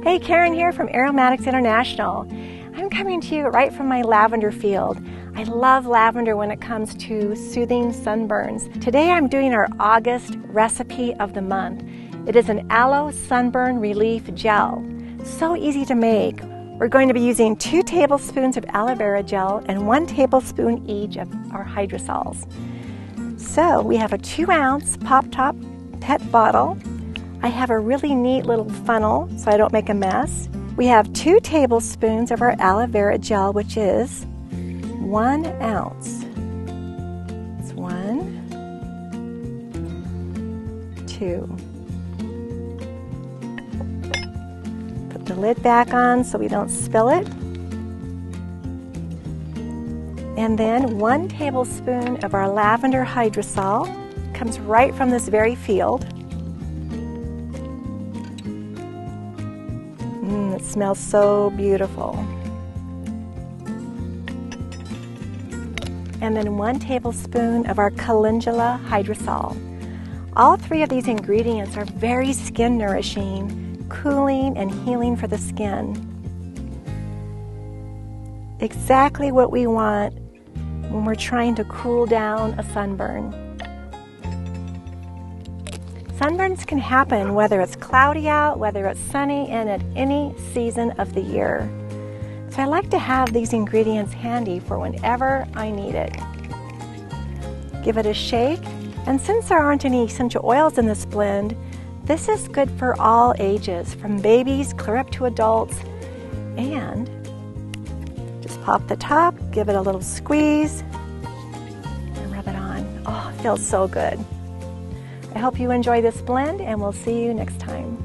Hey, Karen here from Aromatics International. I'm coming to you right from my lavender field. I love lavender when it comes to soothing sunburns. Today I'm doing our August recipe of the month. It is an aloe sunburn relief gel. So easy to make. We're going to be using 2 tablespoons of aloe vera gel and 1 tablespoon each of our hydrosols. So we have a 2-ounce pop top pet bottle. I have a really neat little funnel so I don't make a mess. We have 2 tablespoons of our aloe vera gel, which is 1 ounce. It's 1, 2. Put the lid back on so we don't spill it. And then 1 tablespoon of our lavender hydrosol. Comes right from this very field. It smells so beautiful. And then 1 tablespoon of our calendula hydrosol. All 3 of these ingredients are very skin nourishing, cooling and healing for the skin. Exactly what we want when we're trying to cool down a sunburn. Sunburns can happen whether it's cloudy out, whether it's sunny, and at any season of the year. So I like to have these ingredients handy for whenever I need it. Give it a shake, and since there aren't any essential oils in this blend, this is good for all ages, from babies clear up to adults. And just pop the top, give it a little squeeze, and rub it on. Oh, it feels so good. I hope you enjoy this blend, and we'll see you next time.